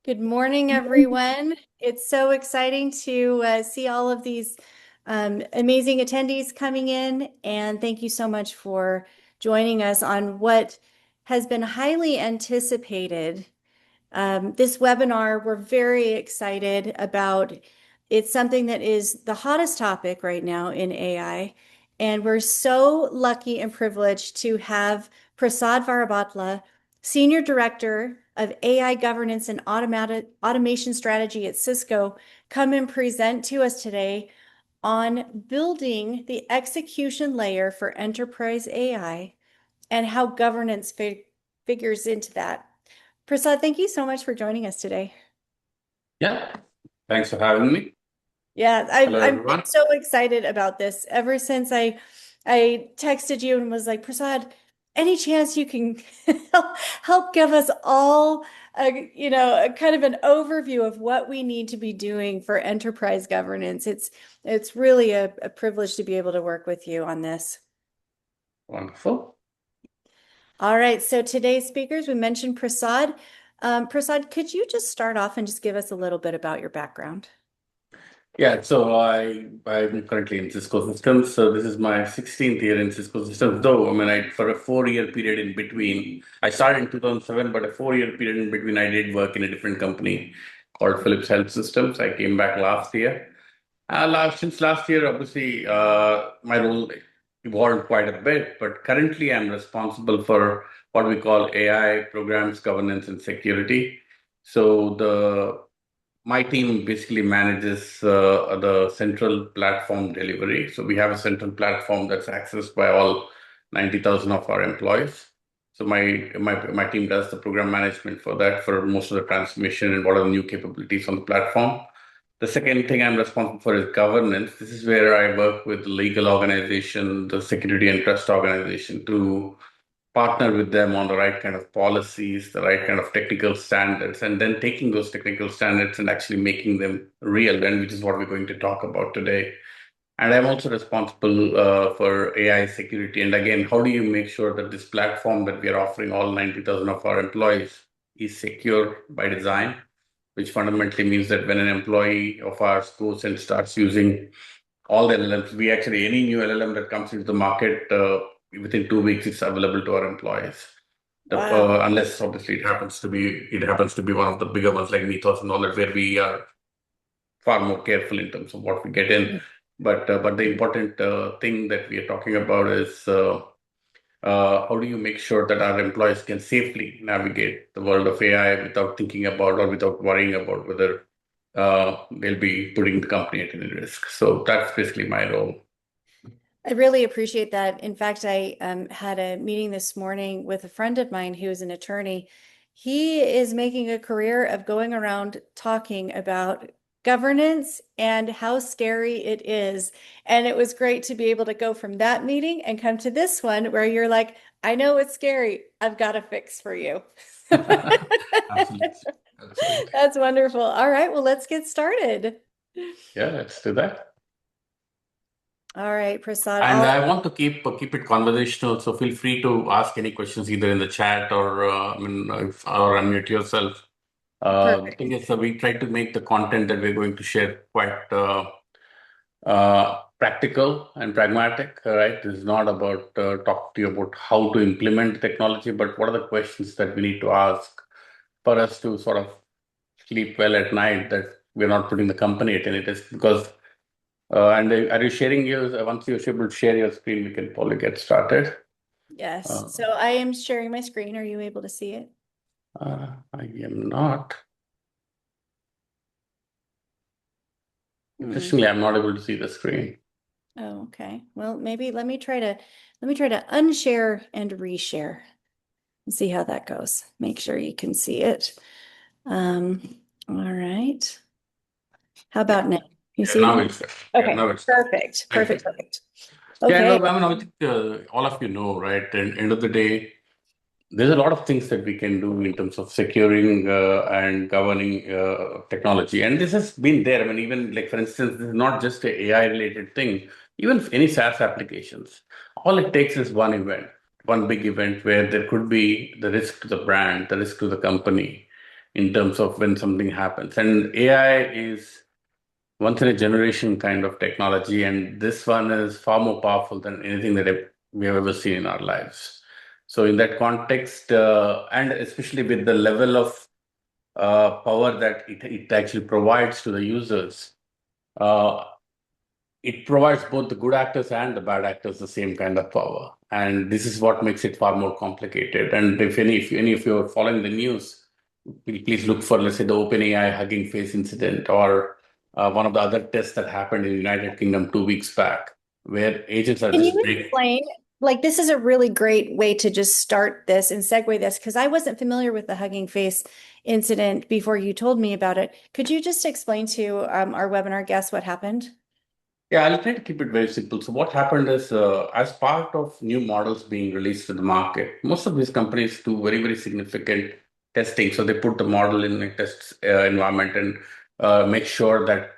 Good morning, everyone. It's so exciting to see all of these amazing attendees coming in, and thank you so much for joining us on what has been highly anticipated. This webinar, we're very excited about. It's something that is the hottest topic right now in AI, and we're so lucky and privileged to have Prasad Varahabhatla, Senior Director of AI Governance and Automation Strategy at Cisco, come and present to us today on building the execution layer for enterprise AI and how governance figures into that. Prasad, thank you so much for joining us today. Yeah, thanks for having me. Yeah, Hello, I'm everyone. so excited about this. Ever since I texted you and was like, Prasad, any chance you can help give us all a kind of an overview of what we need to be doing for enterprise governance. It's really a privilege to be able to work with you on this. Wonderful. All right, so today's speakers, we mentioned Prasad. Prasad, could you just start off and just give us a little bit about your background? Yeah, so I'm currently in Cisco Systems. So this is my 16th year in Cisco Systems. Though I mean, for a 4 year period in between, I started in 2007, but a 4 year period in between, I did work in a different company called Philips Health Systems. I came back last year. Since last year, obviously, my role evolved quite a bit, but currently I'm responsible for what we call AI programs, governance, and security. So my team basically manages the central platform delivery. So we have a central platform that's accessed by all 90,000 of our employees. So my team does the program management for that, for most of the transformation and what are the new capabilities on the platform. The second thing I'm responsible for is governance. This is where I work with the legal organization, the security and trust organization to partner with them on the right kind of policies, the right kind of technical standards, and then taking those technical standards and actually making them real, and which is what we're going to talk about today. And I'm also responsible for AI security. And again, how do you make sure that this platform that we are offering all 90,000 of our employees is secure by design, which fundamentally means that when an employee of ours goes and starts using all the LLMs, we actually, any new LLM that comes into the market, within 2 weeks, it's available to our employees. Wow. Unless obviously it happens to be one of the bigger ones like Mythos and all that, where we are far more careful in terms of what we get in. But the important thing that we are talking about is how do you make sure that our employees can safely navigate the world of AI without thinking about or without worrying about whether they'll be putting the company at any risk. So that's basically my role. I really appreciate that. In fact, I had a meeting this morning with a friend of mine who is an attorney. He is making a career of going around talking about governance and how scary it is. And it was great to be able to go from that meeting and come to this one where you're like, I know it's scary. I've got a fix for you. Absolutely. Absolutely. That's wonderful. All right, well, let's get started. Yeah, let's do that. All right, Prasad, And I'll I want to keep it conversational, so feel free to ask any questions either in the chat or or unmute yourself. The perfect. thing is, we try to make the content that we're going to share quite practical and pragmatic. Right? It's not about talk to you about how to implement technology, but what are the questions that we need to ask for us to sort of sleep well at night, that we're not putting the company at any risk. Because are you sharing yours? Once you're able to share your screen, we can probably get started. Yes. Uh, So I am sharing my screen. Are you able to see it? I am not. Hmm. Interestingly, I'm not able to see the screen. Oh, okay. Well, maybe let me try to unshare and reshare and see how that goes. Make sure you can see it. All right. How Yeah, about now? You yeah, see now it? it's there. Yeah, Okay. now it's there. Perfect. Thank you. Perfect. Perfect. Yeah, Okay. no, I mean, I think all of you know, right? And end of the day, there's a lot of things that we can do in terms of securing and governing technology. And this has been there. I mean, even like, for instance, this is not just a AI related thing. Even any SaaS applications, all it takes is one event, one big event where there could be the risk to the brand, the risk to the company. in terms of when something happens. And AI is once in a generation kind of technology, and this one is far more powerful than anything that we have ever seen in our lives. So, in that context, and especially with the level of power that it actually provides to the users, uh, it provides both the good actors and the bad actors the same kind of power. And this is what makes it far more complicated. And if any of you are following the news, please look for, let's say, the OpenAI Hugging Face incident, or one of the other tests that happened in the United Kingdom 2 weeks back, where agents are Can just you break. explain? Like, this is a really great way to just start this and segue this because I wasn't familiar with the Hugging Face incident before you told me about it. Could you just explain to our webinar guests what happened? Yeah, I'll try to keep it very simple. So what happened is, as part of new models being released to the market, most of these companies do very, very significant testing. So they put the model in a test environment and make sure that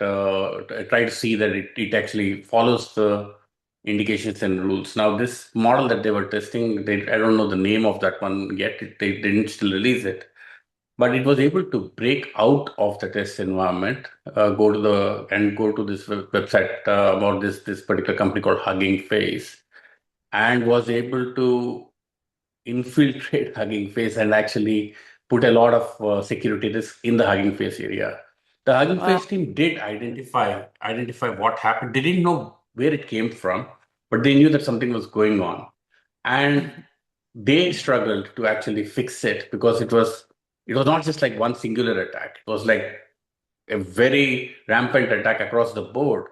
try to see that it actually follows the indications and rules. Now, this model that they were testing, I don't know the name of that one yet. They didn't still release it, but it was able to break out of the test environment, go to this website about this particular company called Hugging Face, and was able to infiltrate Hugging Face and actually put a lot of security risk in the Hugging Face area. The Hugging Wow. Face team did identify what happened. They didn't know where it came from, but they knew that something was going on, and they struggled to actually fix it because it was not just like one singular attack. It was like a very rampant attack across the board.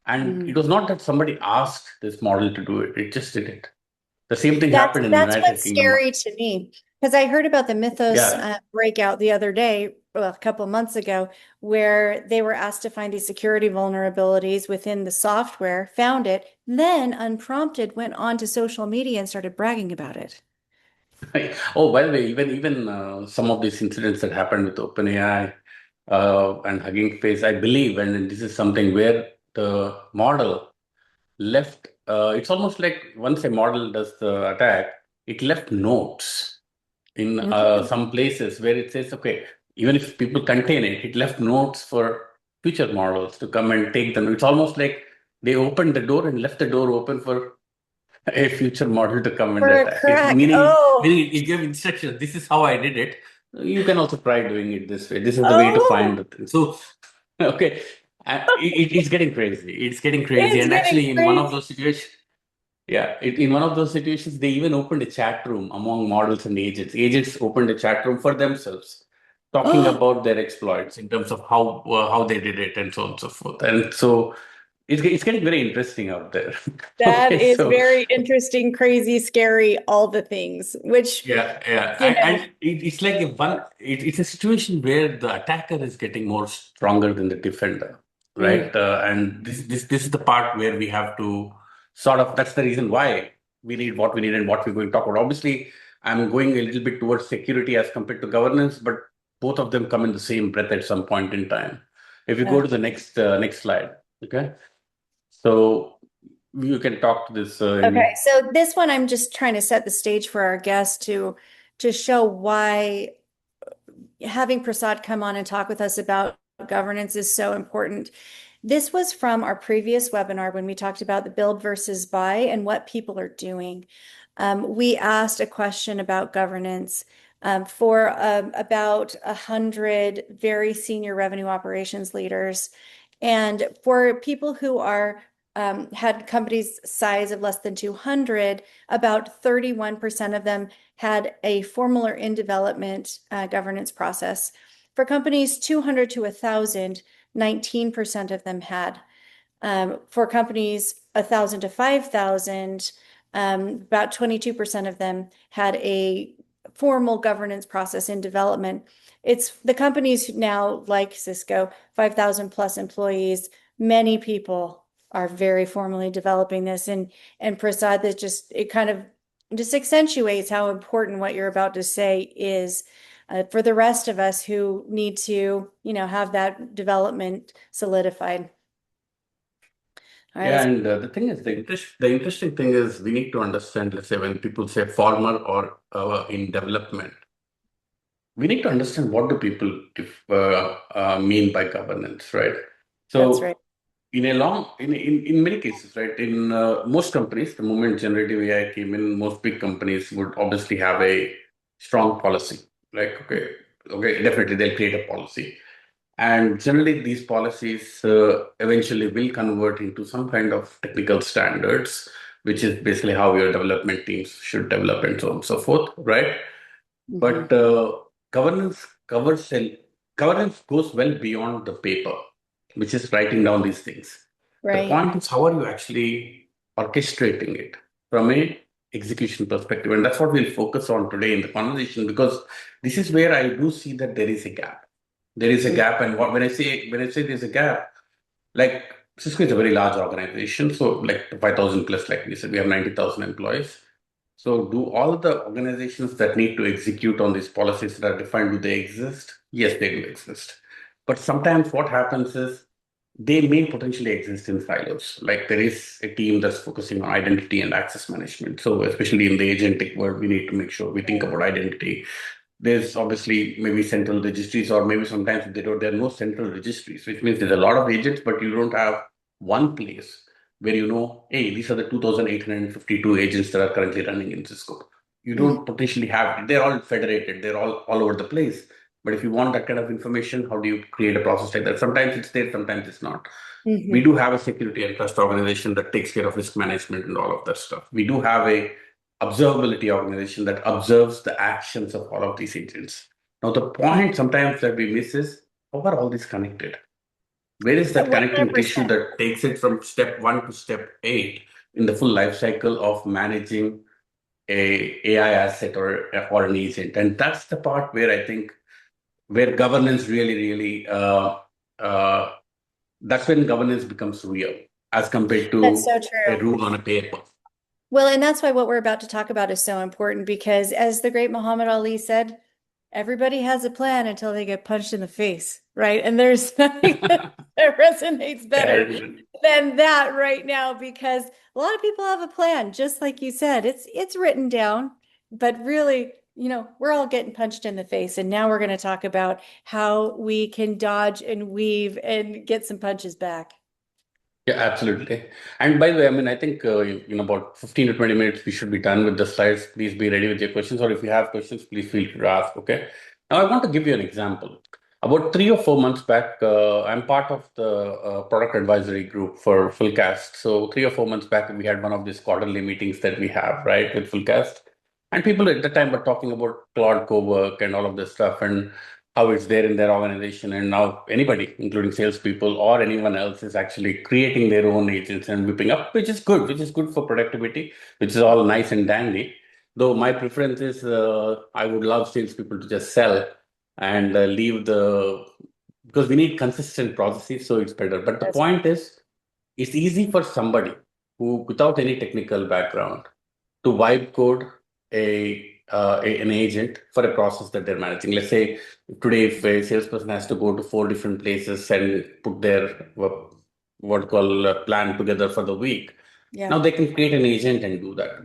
And it Mhm. was not that somebody asked this model to do it, it just did it. The same thing That's happened in the that's United what's Kingdom. scary to me because I heard about the Mythos Yeah. breakout the other day, well, a couple months ago, where they were asked to find these security vulnerabilities within the software, found it, then unprompted went on to social media and started bragging about it. Oh, by the way, even some of these incidents that happened with OpenAI and Hugging Face, I believe, and this is something where the model left. It's almost like once a model does the attack, it left notes in Okay. some places where it says, okay, even if people contain it, it left notes for future models to come and take them. It's almost like they opened the door and left the door open for a future model to come and For a attack. crack. Meaning it gave instructions. This is how I did it. You can also try doing it this way. This is the way to find Oh, the thing. So, okay, it's getting crazy. It's getting crazy. it's And getting actually, in one of crazy. those situations, yeah, in one of those situations, they even opened a chat room among models and agents. Agents opened a chat room for themselves, talking Oh, about their exploits in terms of how they did it and so on and so forth. And so it's getting very interesting out there. that Okay, is so very interesting, crazy, scary, all the things, which, yeah, yeah, you and know, it's like it's a situation where the attacker is getting more stronger than the defender, mm, right? And this is the part where we have to sort of. That's the reason why we need what we need and what we're going to talk about. Obviously, I'm going a little bit towards security as compared to governance, but both of them come in the same breath at some point in time. If you go uh, to the next slide, okay, so you can talk to this okay. in. So this one, I'm just trying to set the stage for our guests to show why having Prasad come on and talk with us about governance is so important. This was from our previous webinar when we talked about the build versus buy and what people are doing. We asked a question about governance for about 100 very senior revenue operations leaders. And for people who are had companies size of less than 200, about 31% of them had a formal or in development governance process. For companies 200 to 1,000, 19% of them had. For companies 1,000 to 5,000, about 22% of them had a formal governance process in development. It's the companies now, like Cisco, 5,000 plus employees, many people are very formally developing this. And Prasad, that just it kind of just accentuates how important what you're about to say is for the rest of us who need to, have that development solidified. All right, Yeah, let's. and the thing is, the interesting thing is we need to understand, let's say, when people say farmer or in development, we need to understand what do people mean by governance, right? That's right. So in many cases, right, in most companies, the moment generative AI came in, most big companies would obviously have a strong policy. Like, okay, definitely they'll create a policy. And generally, these policies eventually will convert into some kind of technical standards, which is basically how your development teams should develop and so on and so forth, right? Hmm. But governance goes well beyond the paper, which is writing down these things. The Right. point is, how are you actually orchestrating it from a execution perspective? And that's what we'll focus on today in the conversation, because this is where I do see that there is a gap. There is a Mm. gap, and when I say there's a gap, like Cisco is a very large organization, so like 5,000 plus, like we said, we have 90,000 employees. So, do all the organizations that need to execute on these policies that are defined, do they exist? Yes, they do exist. But sometimes what happens is they may potentially exist in silos. Like there is a team that's focusing on identity and access management. So, especially in the agentic world, we need to make sure we think about identity. There's obviously maybe central registries, or maybe sometimes there are no central registries, which means there's a lot of agents, but you don't have one place where you know, hey, these are the 2,852 agents that are currently running in Cisco. You Mm. don't potentially have, they're all federated, they're all over the place. But if you want that kind of information, how do you create a process like that? Sometimes it's there, sometimes it's not. We Hmm. do have a security and trust organization that takes care of risk management and all of that stuff. We do have a observability organization that observes the actions of all of these agents. Now, the point sometimes that we miss is how are all these connected? Where is that connecting tissue 100%. that takes it from step one to step eight in the full life cycle of managing a AI asset or an agent? And that's the part where I think where governance really uh, that's when governance becomes real as compared That's to so a true. rule on a paper. Well, and that's why what we're about to talk about is so important because, as the great Muhammad Ali said, everybody has a plan until they get punched in the face, right? And there's nothing that resonates better And than that right now because a lot of people have a plan, just like you said. It's written down, but really, we're all getting punched in the face. And now we're going to talk about how we can dodge and weave and get some punches back. yeah, absolutely. And by the way, I mean, I think in about 15 to 20 minutes, we should be done with the slides. Please be ready with your questions, or if you have questions, please feel free to ask. Okay. Now, I want to give you an example. About 3 or 4 months back, I'm part of the product advisory group for Fullcast. So 3 or 4 months back, we had one of these quarterly meetings that we have, right, with Fullcast. And people at the time were talking about Claude Cowork and all of this stuff. And how it's there in their organization. And now anybody, including salespeople or anyone else, is actually creating their own agents and whipping up, which is good for productivity, which is all nice and dandy. Though my preference is I would love salespeople to just sell and leave the because we need consistent processes, so it's better. But the That's point is, it's easy for somebody who, without any technical background, to vibe code an agent for a process that they're managing. Let's say today, if a salesperson has to go to 4 different places and put their what call plan together for the week, yeah, now they can create an agent and do that.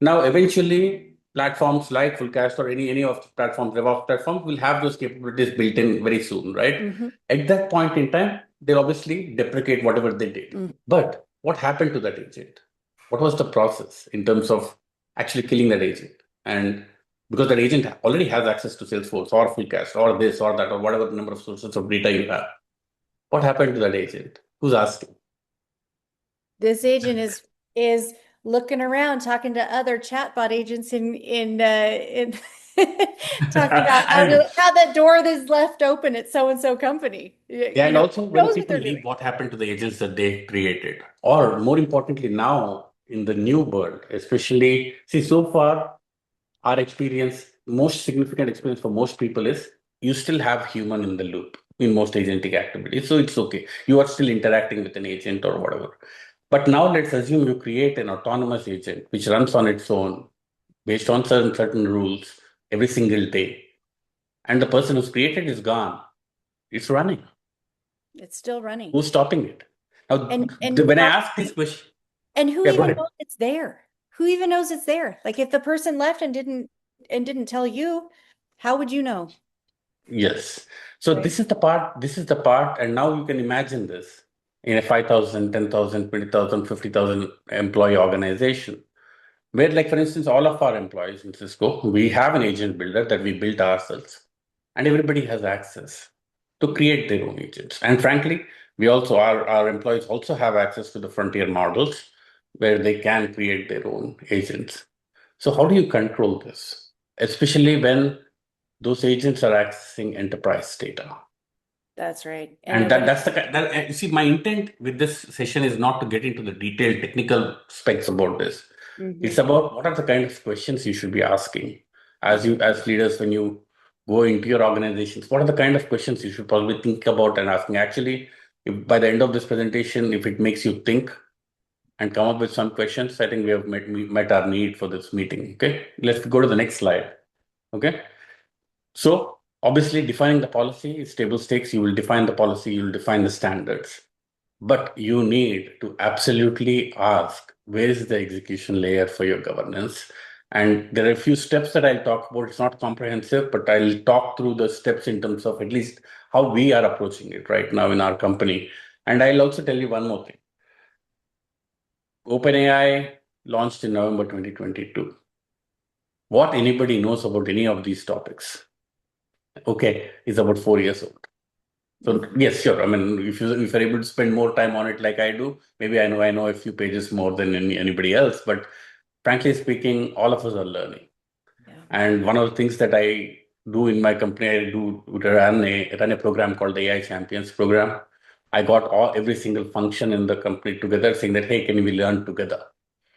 Now, eventually, platforms like Fullcast or any of the platforms, DevOps platforms, will have those capabilities built in very soon, right? hmm At that point in time, they'll obviously deprecate whatever they did. But what happened to that agent? What was the process in terms of actually killing that agent? And because that agent already has access to Salesforce or Fullcast or this or that or whatever number of sources of data you have, what happened to that agent? Who's asking? This agent is looking around, talking to other chatbot agents in talking about And how that door is left open at so and so company. yeah, and also Who when knows what people they're leave, doing. what happened to the agents that they created? Or more importantly, now in the new world, especially, see, so far, our experience, most significant experience for most people is you still have human in the loop in most agentic activities. So it's okay. You are still interacting with an agent or whatever. But now let's assume you create an autonomous agent which runs on its own based on certain rules every single day. And the person who's created is gone. It's running. It's still running. Who's stopping it? Now, And when I ask this question, and who yeah, go even ahead. knows it's there? Who even knows it's there? Like if the person left and didn't tell you, how would you know? Yes. So Right. this is the part, and now you can imagine this in a 5,000, 10,000, 20,000, 50,000 employee organization, where, like, for instance, all of our employees in Cisco, we have an agent builder that we built ourselves, and everybody has access to create their own agents. And frankly, our employees also have access to the frontier models where they can create their own agents. So how do you control this? Especially when those agents are accessing enterprise data. That's right. And And nobody. that's you see, my intent with this session is not to get into the detailed technical specs about this. It's Mhm. about what are the kind of questions you should be asking as leaders when you go into your organizations. What are the kind of questions you should probably think about and asking? Actually, if by the end of this presentation, if it makes you think and come up with some questions, I think we have met our need for this meeting. Okay, let's go to the next slide. Okay. So obviously defining the policy is table stakes. You will define the policy, you will define the standards. But you need to absolutely ask, where is the execution layer for your governance? And there are a few steps that I'll talk about. It's not comprehensive, but I'll talk through the steps in terms of at least how we are approaching it right now in our company. And I'll also tell you one more thing. OpenAI launched in November 2022. What anybody knows about any of these topics, okay, is about 4 years old. So Mhm. yes, sure. I mean, if you're able to spend more time on it like I do, maybe I know a few pages more than anybody else. But frankly speaking, all of us are learning. Yeah. And one of the things that I do in my company, I do run a program called the AI Champions program. I got every single function in the company together, saying that, hey, can we learn together?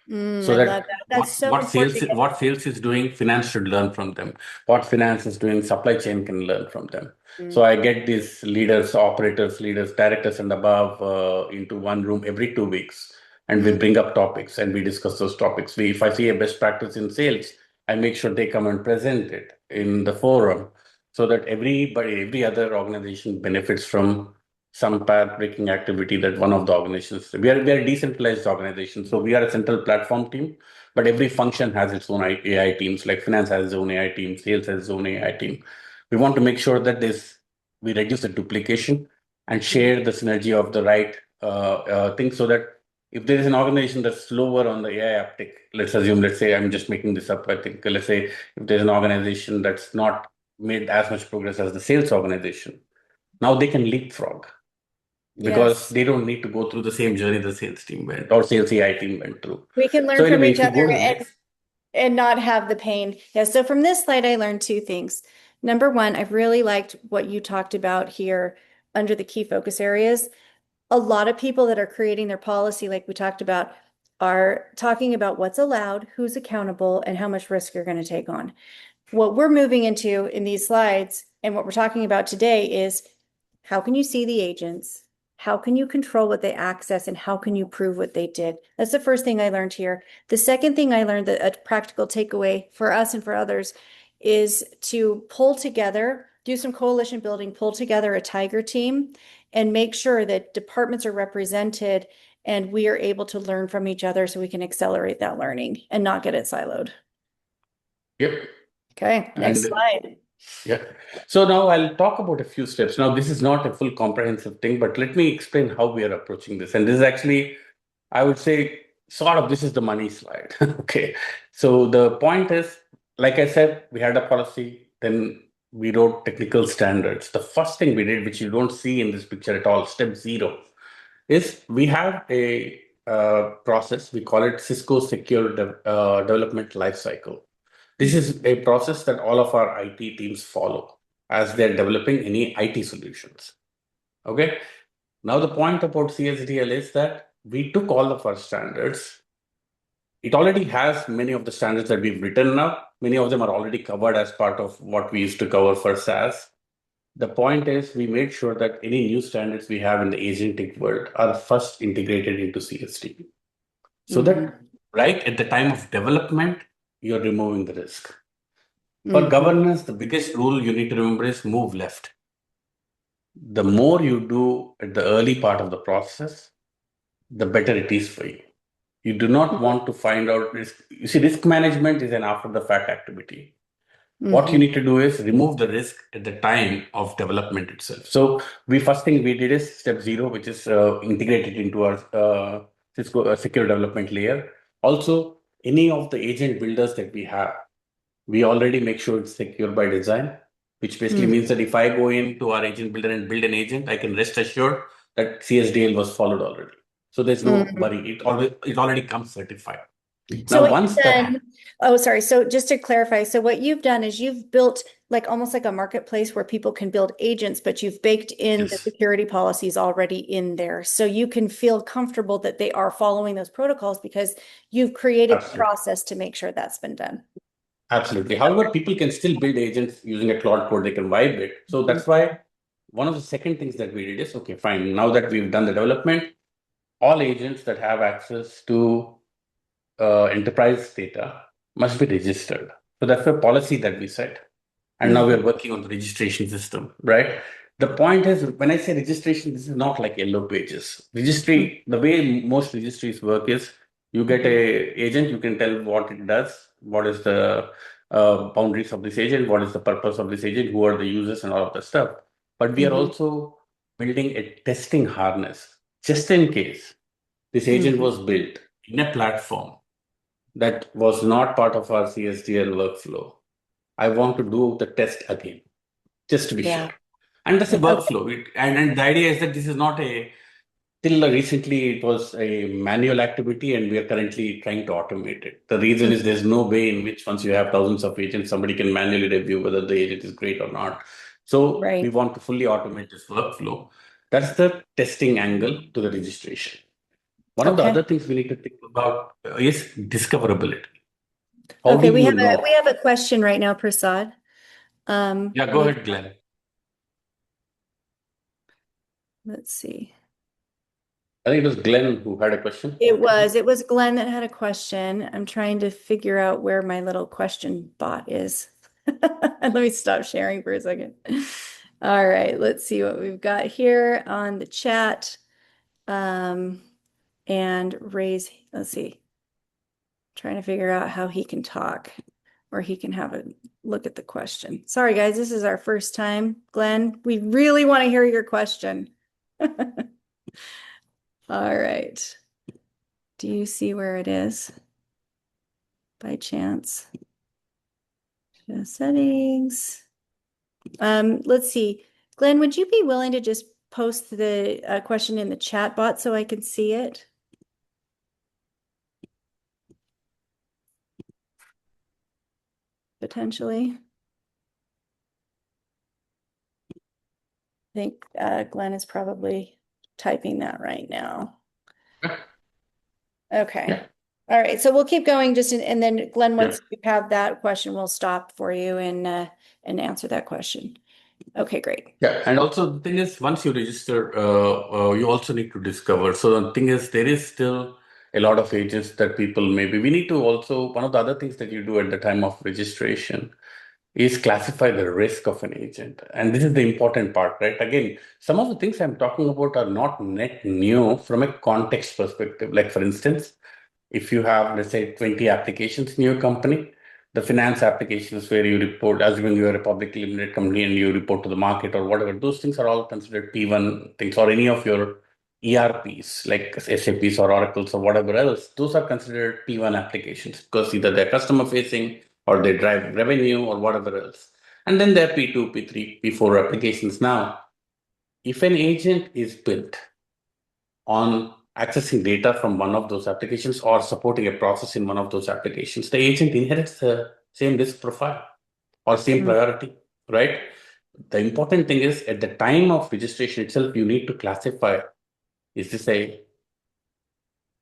So I love that that. That's so what important sales because. what sales is doing, finance should learn from them. What finance is doing, supply chain can learn from them. So I get these leaders, operators, leaders, directors, and above into one room every 2 weeks, and we Mhm. bring up topics and we discuss those topics. If I see a best practice in sales, I make sure they come and present it in the forum, so that every other organization benefits from some path breaking activity that one of the organizations. We are a decentralized organization, so we are a central platform team, but every function has its own AI teams. Like finance has its own AI team, sales has its own AI team. We want to make sure that this we reduce the duplication and Mhm. share the synergy of the right things, so that if there is an organization that's slower on the AI uptick, let's say I'm just making this up. I think let's say if there's an organization that's not made as much progress as the sales organization, now they can leapfrog because Yes. they don't need to go through the same journey the sales team went or sales AI team went through. We can learn So from anyway, each if you other go to the and next, and not have the pain. Yeah, so from this slide, I learned two things. Number one, I really liked what you talked about here under the key focus areas. A lot of people that are creating their policy, like we talked about, are talking about what's allowed, who's accountable, and how much risk you're going to take on. What we're moving into in these slides and what we're talking about today is how can you see the agents? How can you control what they access and how can you prove what they did? That's the first thing I learned here. The second thing I learned, that a practical takeaway for us and for others, is to pull together, do some coalition building, pull together a tiger team and make sure that departments are represented and we are able to learn from each other so we can accelerate that learning and not get it siloed. yep, Okay, next and slide. yeah. So now I'll talk about a few steps. Now this is not a full comprehensive thing, but let me explain how we are approaching this. And this is actually, I would say, sort of this is the money slide. Okay. So the point is, like I said, we had a policy, then we wrote technical standards. The first thing we did, which you don't see in this picture at all, step zero, is we have a process. We call it Cisco Secure Development Lifecycle. This Mhm. is a process that all of our IT teams follow as they're developing any IT solutions. Okay. Now, the point about CSDL is that we took all of our standards. It already has many of the standards that we've written now. Many of them are already covered as part of what we used to cover for SaaS. The point is, we made sure that any new standards we have in the agentic world are first integrated into CSD. So that Mhm. right at the time of development, you're removing the risk. For Mhm. governance, the biggest rule you need to remember is move left. The more you do at the early part of the process, the better it is for you. You do not want to find out risk. You see, risk management is an after the fact activity. What you Mm-hmm. need to do is remove the risk at the time of development itself. So we first thing we did is step zero, which is integrated into our Cisco secure development layer. Also, any of the agent builders that we have, we already make sure it's secure by design, which basically means that if I go into our agent builder and build an agent, I can rest assured that CSDL was followed already. So there's no Mm-hmm. worry. It already comes certified. So Now, what you've once that done, oh, sorry. So just to clarify, so what you've done is you've built like almost like a marketplace where people can build agents, but you've baked in the is security policies already in there. So you can feel comfortable that they are following those protocols because you've created the absolutely. process to make sure that's been done. Absolutely. However, people can still build agents using a Claude code. They can vibe it. So Mhm. that's why one of the second things that we did is, okay, fine. Now that we've done the development, all agents that have access to enterprise data must be registered. So that's the policy that we set. And now we're Mhm. working on the registration system, right? The point is, when I say registration, this is not like yellow pages. Registry, the way most registries work is you get Mhm. a agent, you can tell what it does, what is the boundaries of this agent, what is the purpose of this agent, who are the users, and all of that stuff. But we are Mhm. also building a testing harness just in case this agent Mhm. was built in a platform that was not part of our CSDL workflow. I want to do the test again, just to be sure. Yeah. And that's a Okay. workflow. And the idea is that this is not till recently it was a manual activity and we are currently trying to automate it. The reason is Mhm. there's no way in which once you have thousands of agents, somebody can manually review whether the agent is great or not. So we Right. want to fully automate this workflow. That's the testing angle to the registration. One of the Okay. other things we need to think about is discoverability. How do Okay. We you have a we know? have a question right now, Prasad. Yeah, go We've ahead, Glenn. let's see. I think it was Glenn who had a question. It was Glenn that had a question. I'm trying to figure out where my little question bot is. Let me stop sharing for a second. All right, let's see what we've got here on the chat. Um, and raise, let's see, trying to figure out how he can talk or he can have a look at the question. Sorry, guys, this is our first time. Glenn, we really want to hear your question. All right. Do you see where it is by chance? Settings. Let's see. Glenn, would you be willing to just post the question in the chat bot so I can see it? Potentially. I think Glenn is probably typing that right now. Okay. Yeah. All right. So we'll keep going and then Glenn, Yeah. once you have that question, we'll stop for you and answer that question. Okay, great. Yeah, and also the thing is, once you register, you also need to discover. So the thing is, there is still a lot of agents that people maybe we need to also. One of the other things that you do at the time of registration is classify the risk of an agent, and this is the important part, right? Again, some of the things I'm talking about are not net new from a context perspective. Like for instance, if you have, let's say, 20 applications in your company, the finance applications where you report, assuming you're a publicly limited company and you report to the market or whatever, those things are all considered P1 things, or any of your ERPs like SAPs or Oracles or whatever else, those are considered P1 applications because either they're customer facing or they drive revenue or whatever else. And then there are P2, P3, P4 applications. Now, if an agent is built on accessing data from one of those applications or supporting a process in one of those applications, the agent inherits the same risk profile or same Mm, priority, right? The important thing is at the time of registration itself, you need to classify, is this a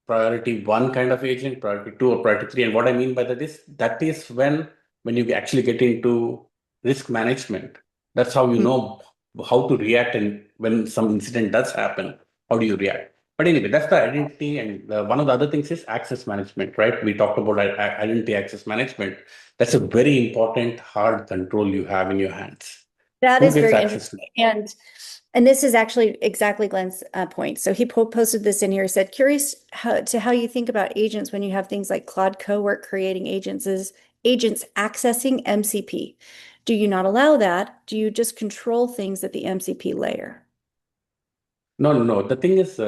priority one kind of agent, priority two, or priority three? And what I mean by that is when you actually get into risk management, that's how you mm. know how to react, and when some incident does happen, how do you react? But anyway, that's the identity, and one of the other things is access management, right? We talked about identity access management. That's a very important hard control you have in your hands. That Who is gets very access to interesting. And this is actually exactly Glenn's point. So he posted this in here. He said, curious how you think about agents when you have things like Claude Cowork creating agents agents accessing MCP. Do you not allow that? Do you just control things at the MCP layer? No, no, no. The thing is,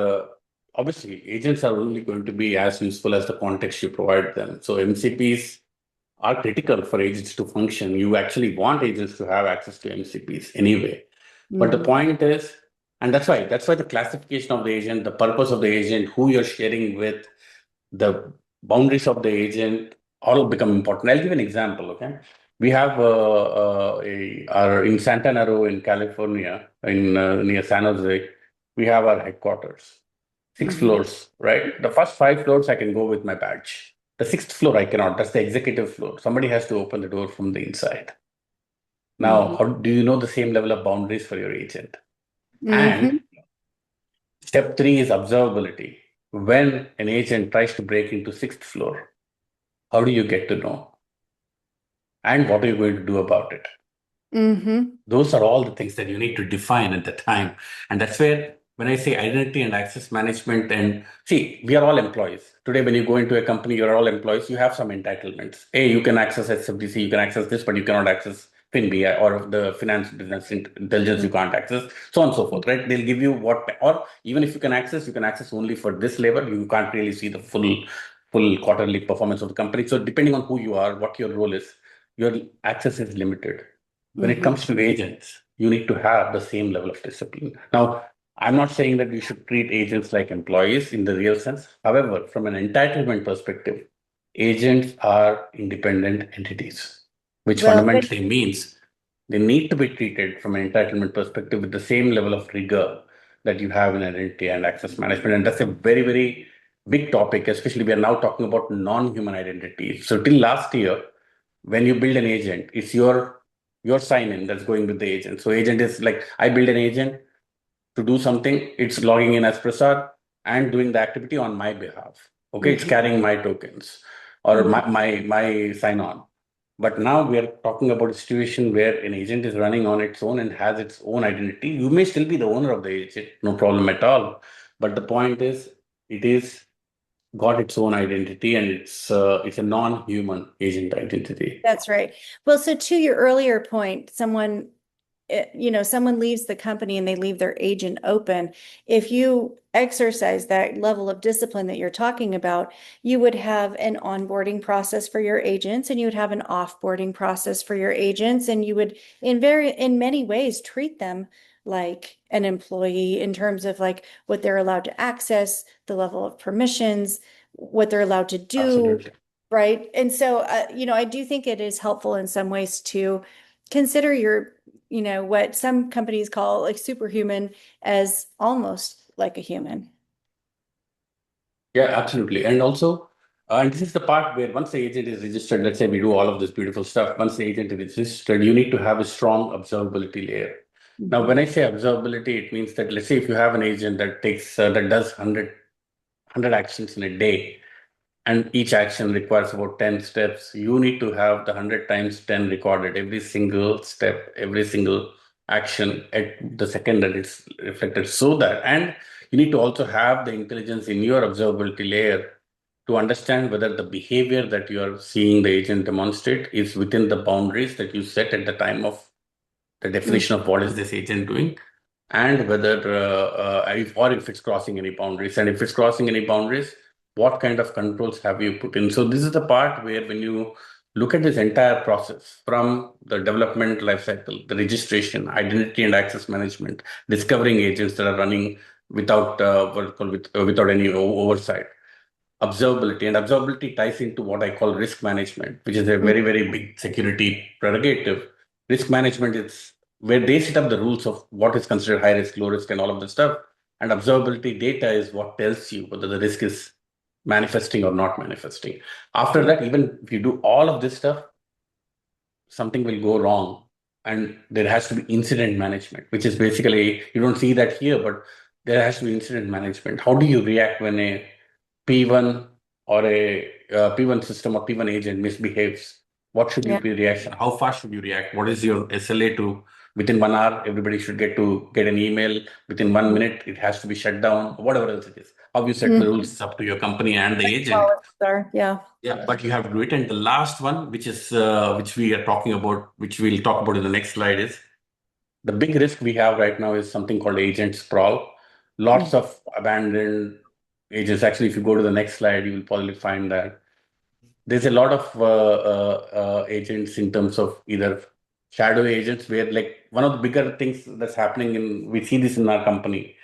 obviously, agents are only going to be as useful as the context you provide them. So MCPs are critical for agents to function. You actually want agents to have access to MCPs anyway. But the Mhm. point is, and that's why the classification of the agent, the purpose of the agent, who you're sharing with, the boundaries of the agent all become important. I'll give an example. Okay, we have our in Santa Ana in California, in near San Jose, we have our headquarters. Six Mhm. floors, right? The first five floors I can go with my badge. The sixth floor I cannot. That's the executive floor. Somebody has to open the door from the inside. Now, Mhm. how do you know the same level of boundaries for your agent? And Mhm. step three is observability. When an agent tries to break into sixth floor, how do you get to know? And what are you going to do about it? Mhm. Those are all the things that you need to define at the time. And that's where, when I say identity and access management, and see, we are all employees. Today, when you go into a company, you're all employees, you have some entitlements. Hey, you can access SFDC, you can access this, but you cannot access FinBI or the finance business intelligence, you can't access, so on and so forth, right? They'll give you what, or even if you can access only for this labor. You can't really see the full quarterly performance of the company. So depending on who you are, what your role is, your access is limited. When it Mhm. comes to agents, you need to have the same level of discipline. Now, I'm not saying that we should treat agents like employees in the real sense. However, from an entitlement perspective, agents are independent entities, which Well, but fundamentally means they need to be treated from an entitlement perspective with the same level of rigor that you have in identity and access management. And that's a very, very big topic, especially we are now talking about non-human identities. So till last year, when you build an agent, it's your sign in that's going with the agent. So agent is like, I build an agent to do something, it's logging in as Prasad and doing the activity on my behalf. Okay, it's Mhm. carrying my tokens or Mhm. my sign on. But now we are talking about a situation where an agent is running on its own and has its own identity. You may still be the owner of the agent, no problem at all. But the point is, it is got its own identity, and it's a non-human agent identity. That's right. Well, so to your earlier point, someone leaves the company and they leave their agent open. If you exercise that level of discipline that you're talking about, you would have an onboarding process for your agents and you would have an offboarding process for your agents, and you would in many ways treat them like an employee in terms of like what they're allowed to access, the level of permissions, what they're allowed to do. Absolutely. Right. And so, I do think it is helpful in some ways to consider what some companies call like superhuman as almost like a human. Yeah, absolutely. And also, and this is the part where once the agent is registered, let's say we do all of this beautiful stuff. Once the agent is registered, you need to have a strong observability layer. Now, Mhm. when I say observability, it means that let's say if you have an agent that that does 100 actions in a day, and each action requires about 10 steps, you need to have the 100 times 10 recorded, every single step, every single action at the second that it's reflected. So that, and you need to also have the intelligence in your observability layer to understand whether the behavior that you are seeing the agent demonstrate is within the boundaries that you set at the time of the Mm. definition of what is this agent doing, and whether if it's crossing any boundaries, and if it's crossing any boundaries, what kind of controls have you put in. So this is the part where when you look at this entire process from the development lifecycle, the registration, identity and access management, discovering agents that are running without without any oversight, observability. And observability ties into what I call risk management, which is a Mm. very, very big security prerogative. Risk management is where they set up the rules of what is considered high risk, low risk, and all of this stuff. And observability data is what tells you whether the risk is manifesting or not manifesting. After Mm. that, even if you do all of this stuff, something will go wrong. And there has to be incident management, which is basically, you don't see that here, but there has to be incident management. How do you react when a P1 or a P1 system or P1 agent misbehaves? What should you Yeah. be reaction? How fast should you react? What is your SLA to within 1 hour? Everybody should get an email within 1 minute. It has to be shut down. Whatever else it is. How you set the Mhm. rules is up to your company and the agent. Policies are, yeah. Yeah, but you have to do it. And the last one, which is which we are talking about, which we'll talk about in the next slide, is the big risk we have right now is something called agent sprawl. Lots Mm. of abandoned agents. Actually, if you go to the next slide, you will probably find that there's a lot of agents in terms of either shadow agents, where like one of the bigger things that's happening in, we see this in our company.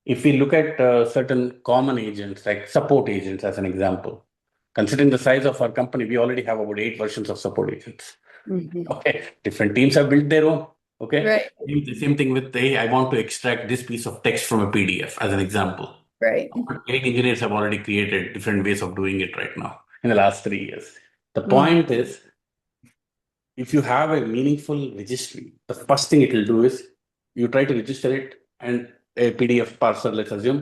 If we look at certain common agents, like support agents as an example, considering the size of our company, we already have about 8 versions of support agents. Mhm. Okay, different teams have built their own. Okay, Right, the same thing with, hey, I want to extract this piece of text from a PDF as an example. right. Eight engineers have already created different ways of doing it right now in the last 3 years. The Mhm. point is, if you have a meaningful registry, the first thing it will do is you try to register it, and a PDF parser, let's assume,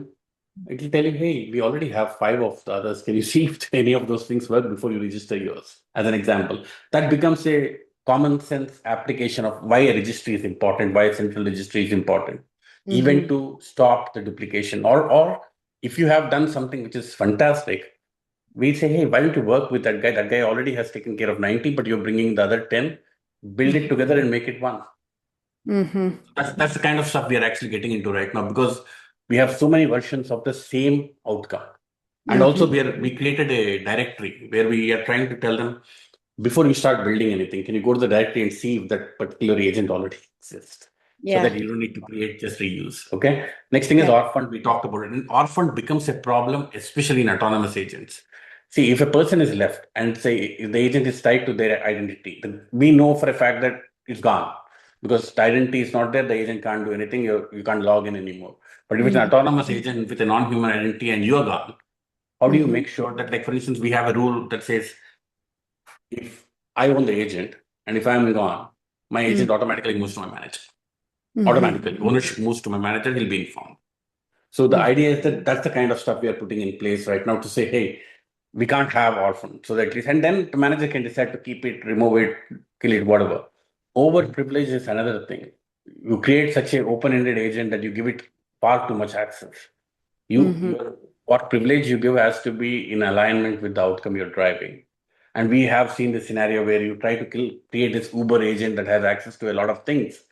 it will tell you, hey, we already have five of the others. Can you see if any of those things work before you register yours? As an example, that becomes a common sense application of why a registry is important, why a central registry is important, even Mhm. to stop the duplication. Or if you have done something which is fantastic, we say, hey, why don't you work with that guy? That guy already has taken care of 90, but you're bringing the other 10, build it together and make it one. Mhm. That's the kind of stuff we are actually getting into right now, because we have so many versions of the same outcome. And also Mhm. we created a directory where we are trying to tell them, before you start building anything, can you go to the directory and see if that particular agent already exists? So Yeah. that you don't need to create, just reuse. Okay. Next thing is Yeah. orphan. We talked about it. And orphan becomes a problem, especially in autonomous agents. See, if a person is left and say if the agent is tied to their identity, then we know for a fact that it's gone, because the identity is not there. The agent can't do anything. You can't log in anymore. But if it's an Mhm. autonomous agent with a non-human identity and you're gone, how do you Mhm. make sure that, like, for instance, we have a rule that says if I own the agent and if I'm gone, my Mhm. agent automatically moves to my manager. Mhm. Automatically, ownership moves to my manager, he'll be informed. So the Mhm. idea is that that's the kind of stuff we are putting in place right now to say, hey, we can't have orphan. So that at least, and then the manager can decide to keep it, remove it, kill it, whatever. Over privilege is another thing. You create such an open-ended agent that you give it far too much access. Mhm. What privilege you give has to be in alignment with the outcome you're driving. And we have seen the scenario where you try to create this Uber agent that has access to a lot of things.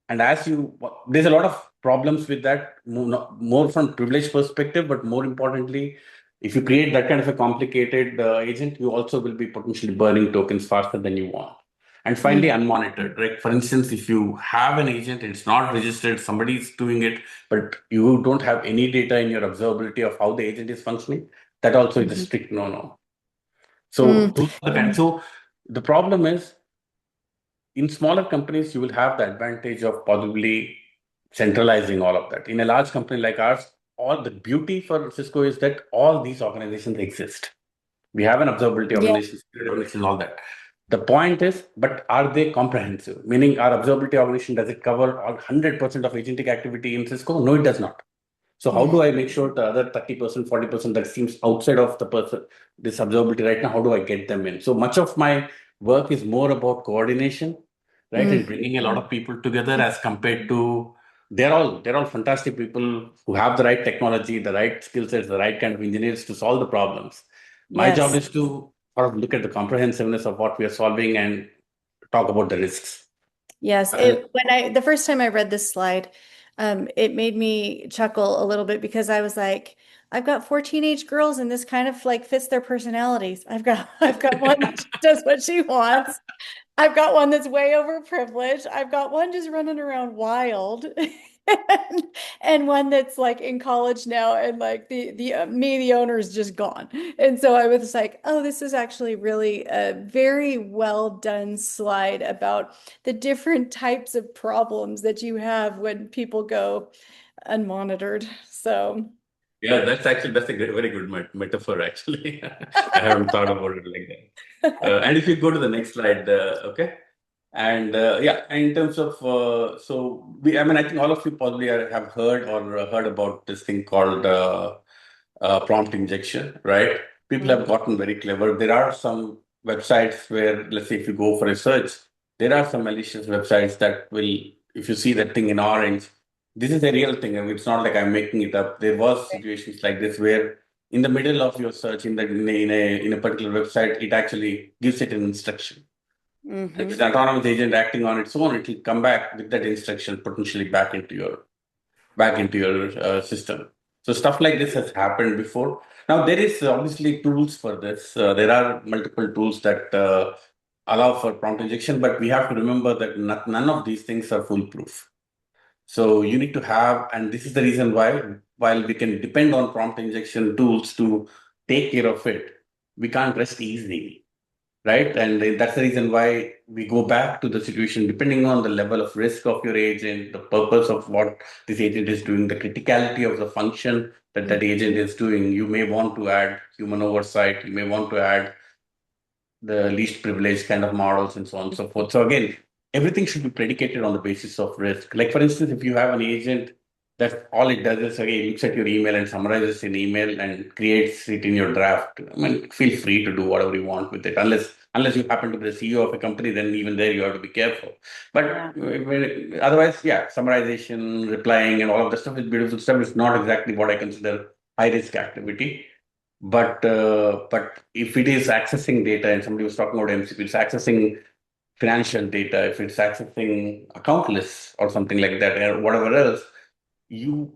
And there's a lot of problems with that, more from privilege perspective, but more importantly, if you create that kind of a complicated agent, you also will be potentially burning tokens faster than you want. And finally, Mhm. unmonitored, right? For instance, if you have an agent, it's not registered, somebody's doing it, but you don't have any data in your observability of how the agent is functioning, that also is a Mhm. strict no-no. So, Mhm. so the problem is, in smaller companies, you will have the advantage of possibly centralizing all of that. In a large company like ours, all the beauty for Cisco is that all these organizations exist. We have an observability Yeah. organization, security organization, all that. The point is, but are they comprehensive? Meaning, our observability organization, does it cover all 100% of agentic activity in Cisco? No, it does not. So how Mhm. do I make sure the other 30%, 40% that seems outside of the person, this observability right now, how do I get them in? So much of my work is more about coordination, right? And Mhm. bringing a lot of people together, as compared to, they're all fantastic people who have the right technology, the right skill sets, the right kind of engineers to solve the problems. My job Yes. is to sort of look at the comprehensiveness of what we are solving and talk about the risks. Yes. Uh, The first time I read this slide, it made me chuckle a little bit because I was like, I've got four teenage girls and this kind of like fits their personalities. I've got one that just does what she wants. I've got one that's way overprivileged. I've got one just running around wild. And, and one that's like in college now and like the owner is just gone. And so I was like, oh, this is actually really a very well done slide about the different types of problems that you have when people go unmonitored. So, Yeah, that's a very good metaphor, actually. I haven't thought about it like that. And if you go to the next slide, okay. And yeah, in terms of I mean, I think all of you probably have heard or heard about this thing called prompt injection, right? People have gotten very clever. There are some websites where, let's say, if you go for a search, there are some malicious websites that will, if you see that thing in orange, this is a real thing. I mean, it's not like I'm making it up. There was situations like this where in the middle of your search in a particular website, it actually gives it an instruction. If it's Mm-hmm. an autonomous agent acting on its own, it will come back with that instruction potentially back into your system. So stuff like this has happened before. Now there is obviously tools for this. There are multiple tools that allow for prompt injection, but we have to remember that none of these things are foolproof. So you need to have, and this is the reason why, while we can depend on prompt injection tools to take care of it, we can't rest easily, right? And that's the reason why we go back to the situation, depending on the level of risk of your agent, the purpose of what this agent is doing, the criticality of the function that that agent is doing. You may want to add human oversight. You may want to add the least privileged kind of models and so on and so forth. So again, everything should be predicated on the basis of risk. Like for instance, if you have an agent that all it does is okay, looks at your email and summarizes an email and creates it in your draft. I mean, feel free to do whatever you want with it, unless you happen to be the CEO of a company, then even there you have to be careful. But Yeah. otherwise, yeah, summarization, replying, and all of the stuff is beautiful stuff. It's not exactly what I consider high risk activity. But if it is accessing data, and somebody was talking about MCP, it's accessing financial data, if it's accessing account lists or something like that, or whatever else, you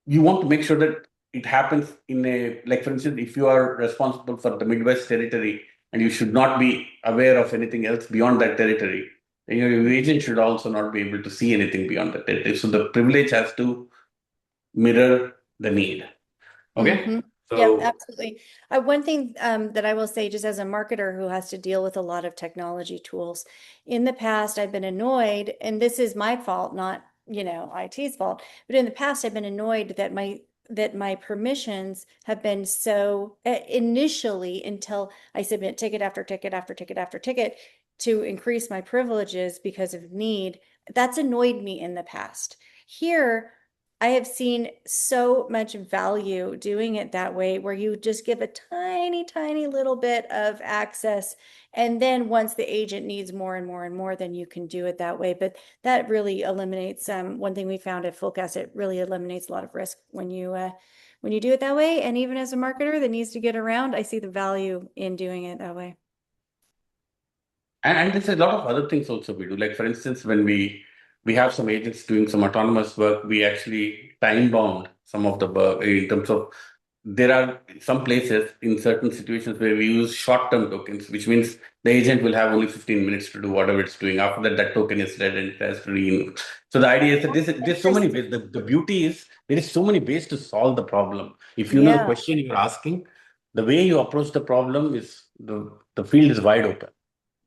you want to make sure that it happens in a, like for instance, if you are responsible for the Midwest territory and you should not be aware of anything else beyond that territory, then your agent should also not be able to see anything beyond that territory. So the privilege has to mirror the need. Okay. Mm-hmm. Yep, So absolutely. One thing that I will say, just as a marketer who has to deal with a lot of technology tools, in the past, I've been annoyed, and this is my fault, not, IT's fault, but in the past, I've been annoyed that my permissions have been so initially until I submit ticket after ticket after ticket after ticket to increase my privileges because of need. That's annoyed me in the past. Here, I have seen so much value doing it that way, where you just give a tiny, tiny little bit of access. And then once the agent needs more and more and more, then you can do it that way. But that really eliminates one thing we found at Fullcast, it really eliminates a lot of risk when you do it that way. And even as a marketer that needs to get around, I see the value in doing it that way. and there's a lot of other things also we do. Like for instance, when we have some agents doing some autonomous work, we actually time bound some of the work in terms of there are some places in certain situations where we use short-term tokens, which means the agent will have only 15 minutes to do whatever it's doing. After that, that token is dead and it has to re. So the idea is that there's so many ways. The beauty is there is so many ways to solve the problem. If you know the Yeah. question you're asking, the way you approach the problem is the field is wide open.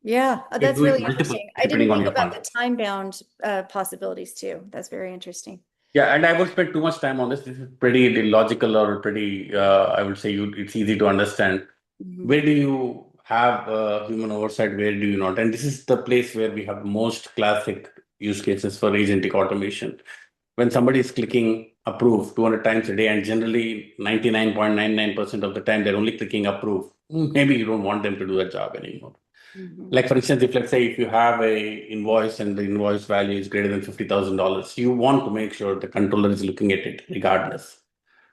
Yeah, You can that's do it really multiple interesting. I didn't depending on think your about the context. time bound possibilities too. That's very interesting. Yeah, and I won't spend too much time on this. This is pretty logical or pretty, I would say it's easy to understand. Mhm. Where do you have human oversight? Where do you not? And this is the place where we have most classic use cases for agentic automation. When somebody is clicking approve 200 times a day, and generally 99.99% of the time they're only clicking approve, maybe you don't want them to do that job anymore. Mhm. Like for instance, if let's say if you have a invoice and the invoice value is greater than $50,000, you want to make sure the controller is looking at it regardless,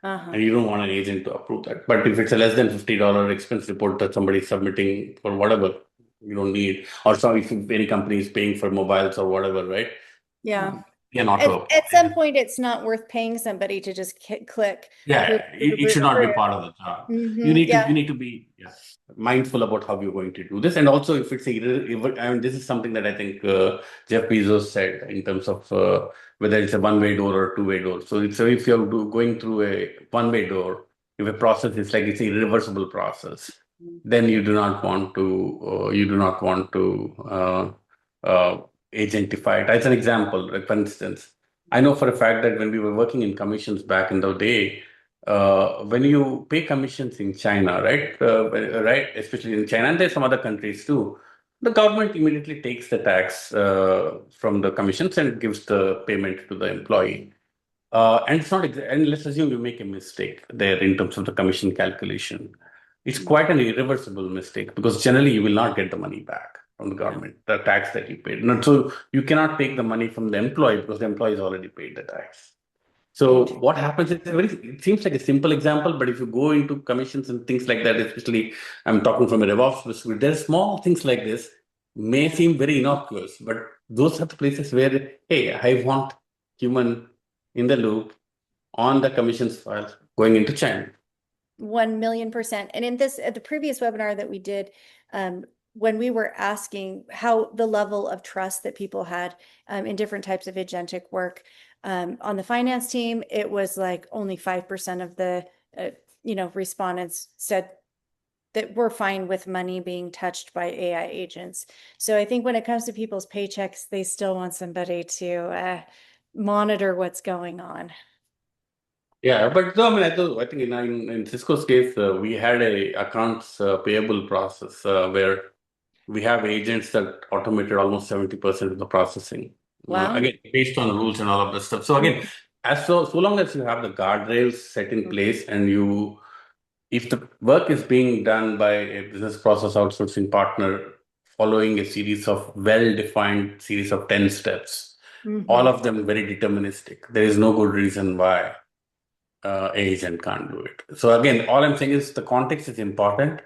Uh-huh. and you don't want an agent to approve that. But if it's a less than $50 expense report that somebody is submitting for whatever, you don't need, or so if any company is paying for mobiles or whatever, right? Yeah. An At, auto. at some point, it's not worth paying somebody to just click approve, Yeah, approve, it approve, should not be approve. part of the job. Hmm. You Yeah. need to be, yeah, mindful about how you're going to do this, and also if it's I mean, this is something that I think Jeff Bezos said in terms of whether it's a one-way door or a two-way door. So if you're going through a one-way door, if a process is like it's a irreversible process, then you do not want to agentify it. As an example, like for instance. I know for a fact that when we were working in commissions back in the day, when you pay commissions in China, right, especially in China, and there's some other countries too, the government immediately takes the tax from the commissions and gives the payment to the employee. And it's not, and let's assume you make a mistake there in terms of the commission calculation. It's quite an irreversible mistake because generally you will not get the money back. from the government, the tax that you paid. No, so you cannot take the money from the employee because the employee has already paid the tax. So Interesting. what happens is it seems like a simple example, but if you go into commissions and things like that, especially I'm talking from a DevOps perspective, there's small things like this may Yeah. seem very innocuous, but those are the places where, hey, I want human in the loop on the commissions file going into China. 1,000,000%. And in this, at the previous webinar that we did, when we were asking how the level of trust that people had in different types of agentic work, on the finance team, it was like only 5% of the respondents said that we're fine with money being touched by AI agents. So I think when it comes to people's paychecks, they still want somebody to monitor what's going on. Yeah, but no, I mean, I think in Cisco's case, we had a accounts payable process where we have agents that automated almost 70% of the processing. Wow. Again, based on rules and all of this stuff. So again, as so long as you have the guardrails set in place and if the work is being done by a business process outsourcing partner following a series of well-defined series of 10 steps, all Mm-hmm. of them very deterministic. There is no good reason why agent can't do it. So again, all I'm saying is the context is important.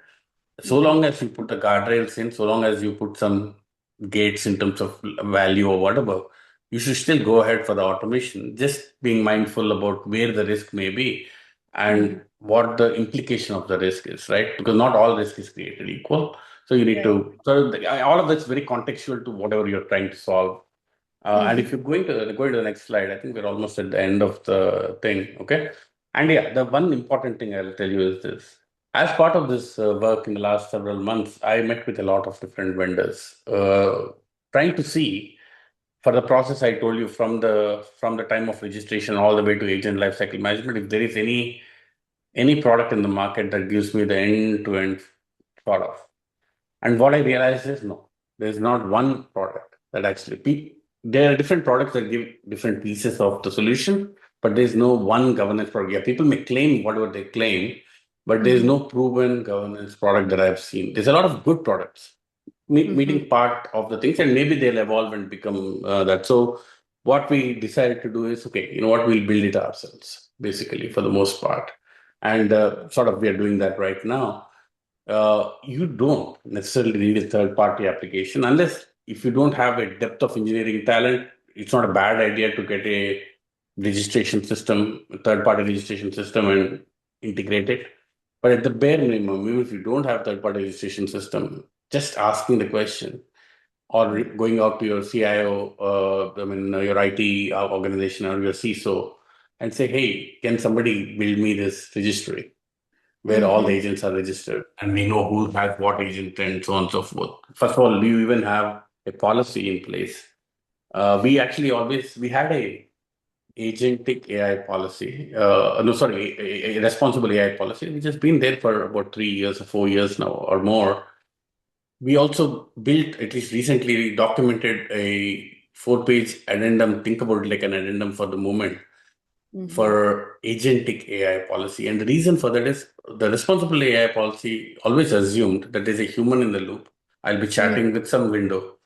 So Mm-hmm. long as you put the guardrails in, so long as you put some gates in terms of value or whatever, you should still go ahead for the automation. Just being mindful about where the risk may be Mm-hmm. and what the implication of the risk is, right? Because not all risk is created equal. So you need Right. to, all of that's very contextual to whatever you're trying to solve. And Mm-hmm. if you're going to the next slide, I think we're almost at the end of the thing. Okay. And yeah, the one important thing I'll tell you is this. As part of this work in the last several months, I met with a lot of different vendors, trying to see for the process I told you from the time of registration all the way to agent lifecycle management, if there is any product in the market that gives me the end-to-end sort of. And what I realized is no, there's not one product that actually, there are different products that give different pieces of the solution, but there's no one governance product. Yeah, people may claim whatever they claim, but there's Mm-hmm. no proven governance product that I've seen. There's a lot of good products, Mm-hmm. meeting part of the things, and maybe they'll evolve and become that. So what we decided to do is, okay, you know what, we'll build it ourselves, basically, for the most part. And sort of we are doing that right now. You don't necessarily need a third party application unless if you don't have a depth of engineering talent. It's not a bad idea to get a registration system, a third party registration system, and integrate it. But at the bare minimum, even if you don't have third party registration system, just asking the question or going out to your CIO, your IT organization or your CISO and say, hey, can somebody build me this registry where all the Mm-hmm. agents are registered and we know who has what agent and so on and so forth. First of all, do you even have a policy in place? We had a agentic AI policy, no, sorry, a responsible AI policy, which has been there for about 3 years or 4 years now or more. We also built, at least recently, documented a 4-page addendum. Think about it like an addendum for the moment Mm-hmm. for agentic AI policy. And the reason for that is the responsible AI policy always assumed that there's a human in the loop. I'll be chatting with some window,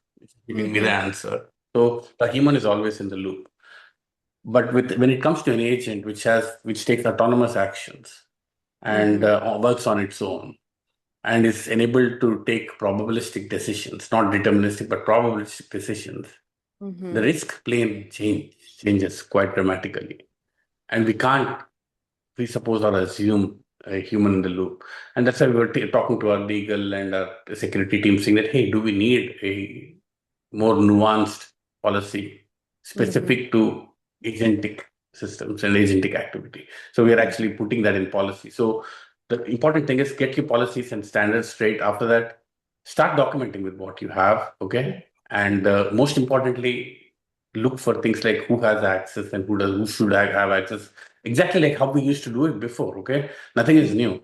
giving me the Mm-hmm. answer. So the human is always in the loop. But when it comes to an agent which takes autonomous actions and Mm-hmm. works on its own and is enabled to take probabilistic decisions, not deterministic, but probabilistic decisions, the Mm-hmm. risk plane changes quite dramatically. And we can't presuppose or assume a human in the loop. And that's why we were talking to our legal and our security team saying that, hey, do we need a more nuanced policy Mm-hmm. specific to agentic systems and agentic activity? So we are actually putting that in policy. So the important thing is get your policies and standards straight. After that, start documenting with what you have, okay? And most importantly, look for things like who has access and who should have access. Exactly like how we used to do it before, okay? Nothing is new.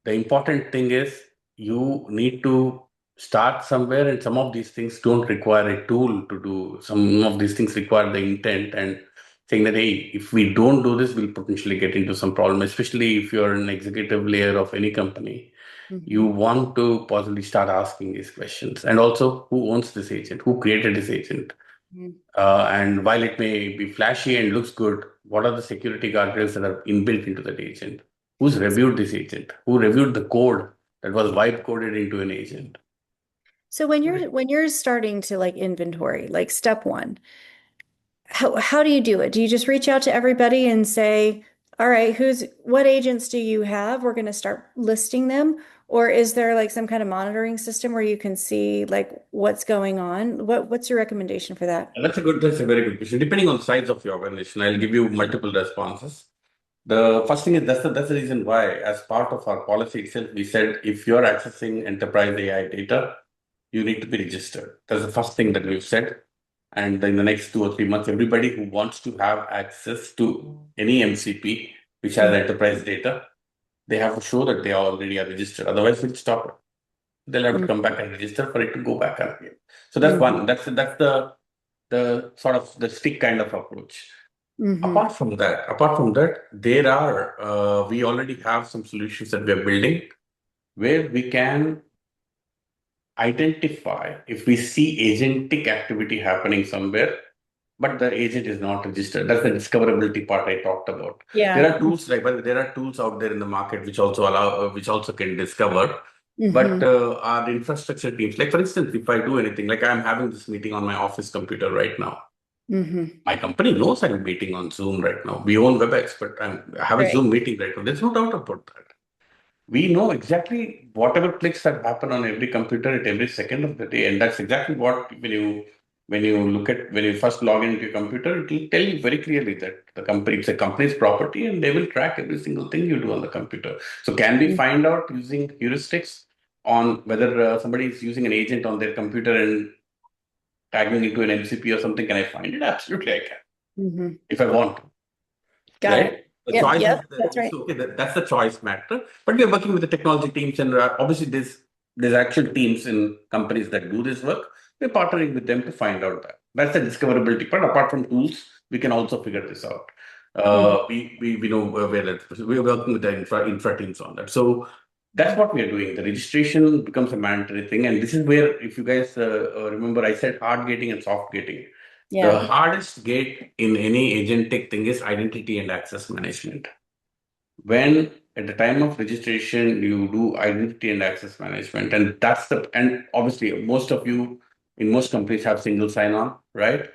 The important thing is you need to start somewhere, and some of these things don't require a tool to do. Some of these things require the intent and saying that, hey, if we don't do this, we'll potentially get into some problem, especially if you're an executive layer of any company. you Mhm. want to possibly start asking these questions. And also, who owns this agent? Who created this agent? Mhm. And while it may be flashy and looks good, what are the security guardrails that are inbuilt into that agent? Who's reviewed this agent? Who reviewed the code that was vibe coded into an agent? So when you're starting to like inventory, like step one, how do you do it? Do you just reach out to everybody and say, all right, what agents do you have? We're going to start listing them. Or is there like some kind of monitoring system where you can see like what's going on? What's your recommendation for that? That's a very good question. Depending on the size of your organization, I'll give you multiple responses. The first thing is that's the reason why, as part of our policy itself, we said if you're accessing enterprise AI data, you need to be registered. That's the first thing that we've said. And in the next 2 or 3 months, everybody who wants to have access to any MCP which has Mm, enterprise data, they have to show that they already are registered. Otherwise, we'll stop it. They'll have to mm, come back and register for it to go back up again. So that's mm, one. That's the sort of the stick kind of approach. mm, Apart from that, there are we already have some solutions that we are building where we can identify if we see agentic activity happening somewhere, but the agent is not registered. That's the discoverability part I talked about. There yeah. are tools like, well, there are tools out there in the market which also which also can discover. But Mm-hmm. our infrastructure teams, like for instance, if I do anything, like I'm having this meeting on my office computer right now. Mm-hmm. My company knows I'm meeting on Zoom right now. We own WebEx, but I have a Right. Zoom meeting right now. There's no doubt about that. We know exactly whatever clicks that happen on every computer at every second of the day, and that's exactly what when you first log into your computer, it will tell you very clearly that it's a company's property, and they will track every single thing you do on the computer. So, can we find out using heuristics on whether somebody is using an agent on their computer and tagging into an MCP or something? Can I find it? Absolutely, I can Mm-hmm. if I want to, Got it. right? The Yep. choice is Yep. That's right. so okay. That's the choice matter. But we are working with the technology teams, and obviously there's actual teams in companies that do this work. We're partnering with them to find out that. That's the discoverability part. Apart from tools, we can also figure this out. Mm-hmm. We know we're working with the infra teams on that. So that's what we are doing. The registration becomes a mandatory thing, and this is where, if you guys remember, I said hard gating and soft gating. The Yeah. hardest gate in any agentic thing is identity and access management. When at the time of registration, you do identity and access management, and obviously most of you in most companies have single sign-on, right?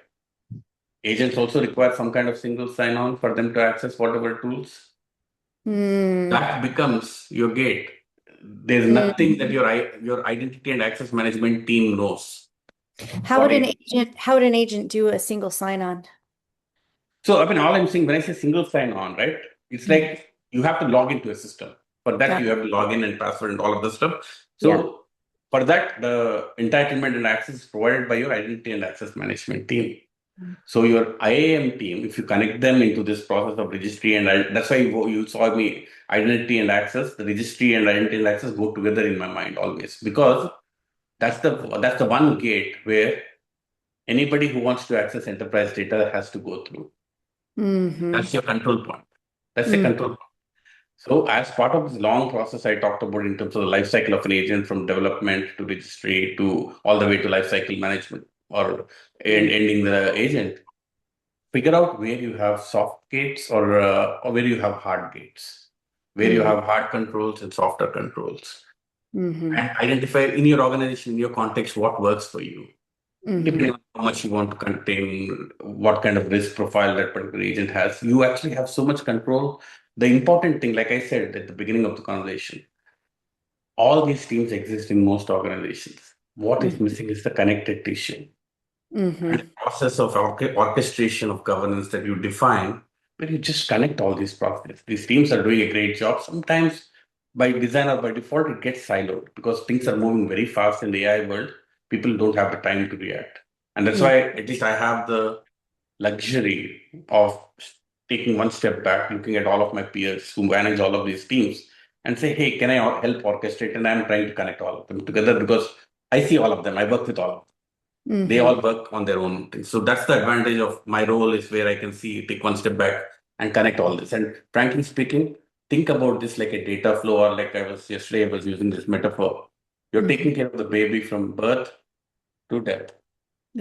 Agents also require some kind of single sign-on for them to access whatever tools. Mm. That becomes your gate. There's Mm. nothing that your identity and access management team knows. What How would an agent do a single sign-on? So, I mean, all I'm saying when I say single sign on, right, it's Mm. like you have to log into a system. For that, Got you it. have to log in and password and all of this stuff. Yeah. So, for that, the entitlement and access is provided by your identity and access management team. So, your IAM team, if you connect them into this process of registry, that's why you saw me identity and access, the registry and identity and access go together in my mind always, because that's the one gate where anybody who wants to access enterprise data has to go through. Mm-hmm. That's your control point. That's the Mm. control point. So, as part of this long process I talked about in terms of the life cycle of an agent, from development to registry to all the way to life cycle management or ending the agent, figure out where you have soft gates or where you have hard gates, where you Mm-hmm. have hard controls and softer controls, Mm-hmm. and identify in your organization, in your context, what works for you. Mm-hmm. Depending on how much you want to contain, what kind of risk profile that particular agent has, you actually have so much control. The important thing, like I said at the beginning of the conversation, all these teams exist in most organizations. What is Mm-hmm. missing is the connected tissue and the Mm-hmm. process of orchestration of governance that you define, where you just connect all these processes. These teams are doing a great job. Sometimes by design or by default, it gets siloed because things are moving very fast in the AI world. People don't have the time to react. And that's why, at least, I have the luxury of taking one step back, looking at all of my peers who manage all of these teams, and say, hey, can I help orchestrate? And I'm trying to connect all of them together because I see all of them. I work with all of them. They Mm-hmm. all work on their own things. So that's the advantage of my role, is where I can see, take one step back and connect all this. And frankly speaking, think about this like a data flow, or like I was using this metaphor. You're taking Mhm. care of the baby from birth to death.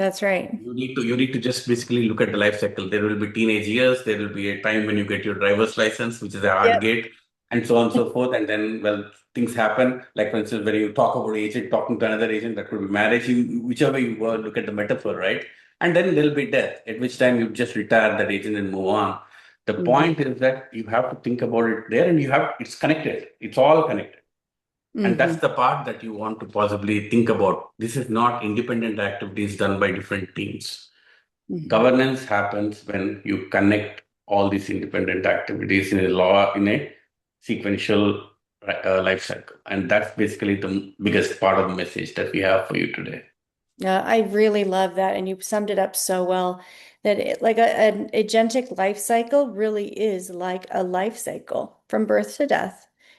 That's right. You need to just basically look at the life cycle. There will be teenage years, there will be a time when you get your driver's license, which is a hard Yep. gate, and so on and so forth. And then, well, things happen. Like for instance, when you talk about agent talking to another agent, that could be marriage, whichever you look at the metaphor, right? And then there'll be death, at which time you just retire that agent and move on. The Mhm. point is that you have to think about it there, and it's connected. It's all connected. And that's Mhm. the part that you want to possibly think about. This is not independent activities done by different teams. Mhm. Governance happens when you connect all these independent activities in a sequential life cycle. And that's basically the biggest part of the message that we have for you today. Yeah, I really love that, and you summed it up so well. That an agentic life cycle really is like a life cycle from birth to death.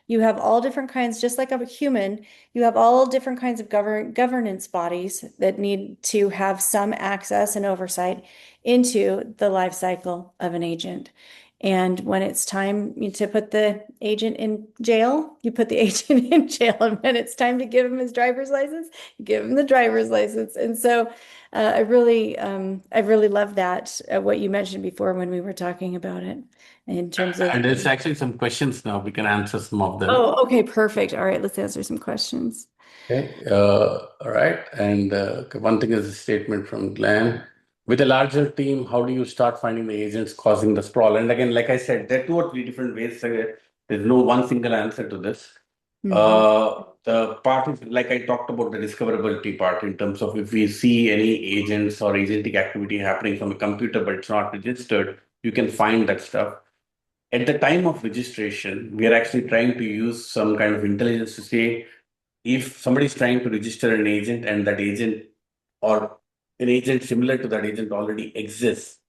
You have all different kinds, just like a human, you have all different kinds of governance bodies that need to have some access and oversight into the life cycle of an agent. And when it's time to put the agent in jail, you put the agent in jail. And when it's time to give him his driver's license, give him the driver's license. And so I really love that, what you mentioned before when we were talking about it in terms of, And there's actually some questions now. We can answer some of them. oh, okay, perfect. All right, let's answer some questions. Okay. All right. And one thing is a statement from Glenn. With a larger team, how do you start finding the agents causing the sprawl? And again, like I said, there are two or three different ways. There's no one single answer to this. Hmm. The part is like I talked about the discoverability part in terms of if we see any agents or agentic activity happening from a computer, but it's not registered, you can find that stuff. At the time of registration, we are actually trying to use some kind of intelligence to say, if somebody is trying to register an agent and that agent or an agent similar to that agent already exists,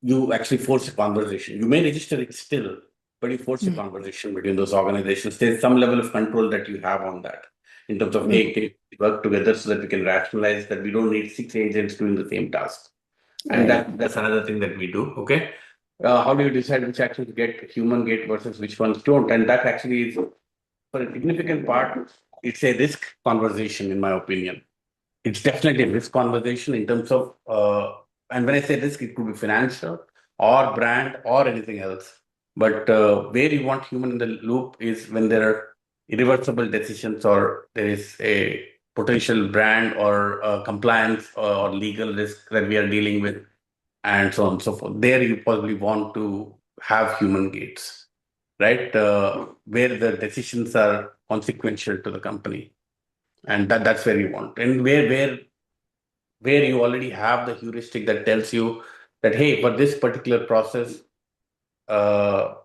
you actually force a conversation. You may register it still, but you force a conversation between those organizations. There's some level of control that you have on that in terms of, hey, can you work together so that we can rationalize that we don't need six agents doing the same task? And Right. that's another thing that we do. Okay. How do you decide which actions get human gate versus which ones don't? And that actually is, for a significant part, it's a risk conversation, in my opinion. It's definitely a risk conversation in terms of, and when I say risk, it could be financial or brand or anything else. But where you want human in the loop is when there are irreversible decisions or there is a potential brand or compliance or legal risk that we are dealing with, and so on and so forth. There you probably want to have human gates, right? Where the decisions are consequential to the company, and that's where you want, and where you already have the heuristic that tells you that, hey, for this particular process, 100%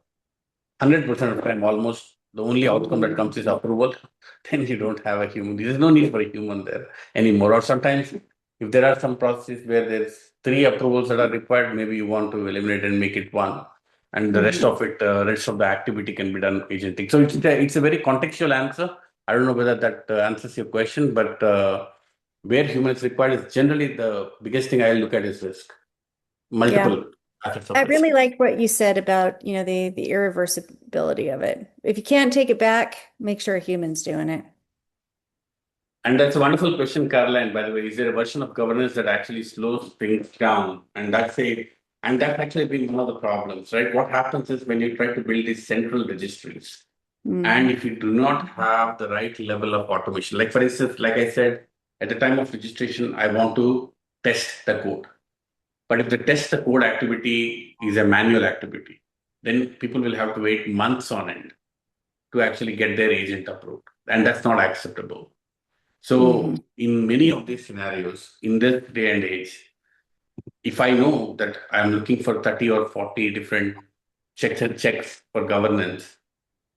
of the time, almost the only outcome that comes is approval, then you don't have a human. There's no need for a human there anymore. Or sometimes, if there are some processes where there's three approvals that are required, maybe you want to eliminate and make it one. And the rest Mhm. of it, rest of the activity can be done agentic. So it's a very contextual answer. I don't know whether that answers your question, but where human is required is generally the biggest thing I look at is risk, Yeah. multiple facets I of risk. really like what you said about, the irreversibility of it. If you can't take it back, make sure a human's doing it. And that's a wonderful question, Caroline. By the way, is there a version of governance that actually slows things down? And that's actually been one of the problems, right? What happens is when you try to build these central registries, and Hmm. if you do not have the right level of automation, like for instance, like I said, at the time of registration, I want to test the code. But if the test the code activity is a manual activity, then people will have to wait months on end to actually get their agent approved. And that's not acceptable. Hmm. So, in many of these scenarios, in this day and age, if I know that I'm looking for 30 or 40 different checks and checks for governance,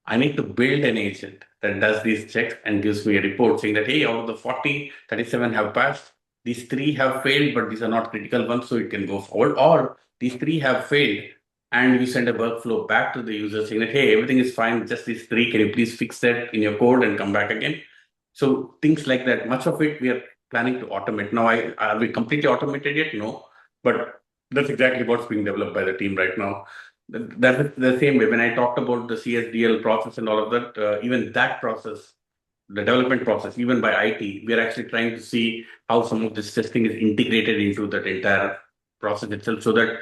I need to build an agent that does these checks and gives me a report saying that, hey, out of the 40, 37 have passed. These three have failed, but these are not critical ones, so it can go forward. Or these three have failed, and you send a workflow back to the user saying that, hey, everything is fine, just these three. Can you please fix that in your code and come back again? So things like that. Much of it we are planning to automate. Now, are we completely automated yet? No, but that's exactly what's being developed by the team right now. That's the same way. When I talked about the CSDL process and all of that, even that process, the development process, even by IT, we are actually trying to see how some of this testing is integrated into that entire process itself, so that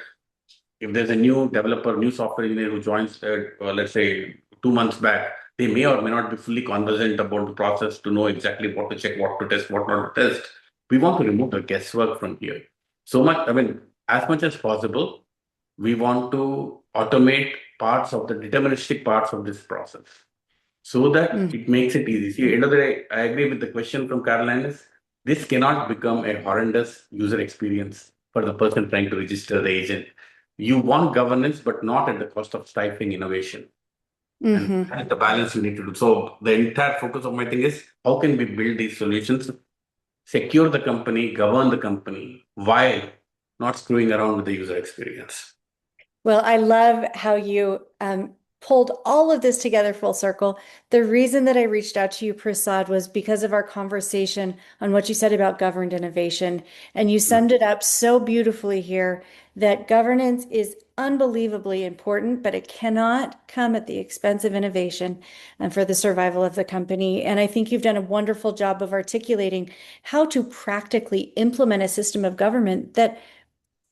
if there's a new developer, new software engineer who joins, let's say 2 months back, they may or may not be fully conversant about the process to know exactly what to check, what to test, what not to test. We want to remove the guesswork from here. So much, I mean, as much as possible, we want to automate parts of the deterministic parts of this process so that Mm. it makes it easy. See, end of the day, I agree with the question from Caroline is this cannot become a horrendous user experience for the person trying to register the agent. You want governance, but not at the cost of stifling innovation. And Hmm. that's the balance you need to do. So the entire focus of my thing is how can we build these solutions, secure the company, govern the company while not screwing around with the user experience. Well, I love how you pulled all of this together full circle. The reason that I reached out to you, Prasad, was because of our conversation on what you said about governed innovation. And you summed it up so beautifully here that governance is unbelievably important, but it cannot come at the expense of innovation and for the survival of the company. And I think you've done a wonderful job of articulating how to practically implement a system of government that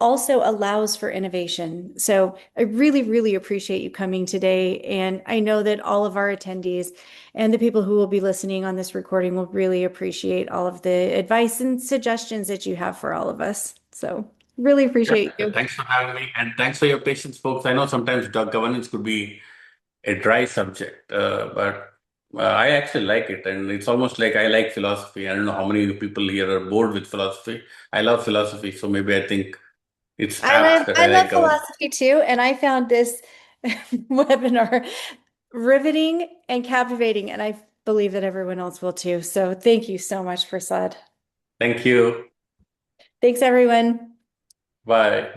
also allows for innovation. So I really, really appreciate you coming today. And I know that all of our attendees and the people who will be listening on this recording will really appreciate all of the advice and suggestions that you have for all of us. So really Yeah, appreciate you. thanks for having me, and thanks for your patience, folks. I know sometimes drug governance could be a dry subject, but I actually like it, and it's almost like I like philosophy. I don't know how many people here are bored with philosophy. I love philosophy, so maybe I think it's apt that I I love like governance. philosophy too, and I found this webinar riveting and captivating, and I believe that everyone else will too. So thank you so much, Prasad. Thank you. Thanks, everyone. Bye.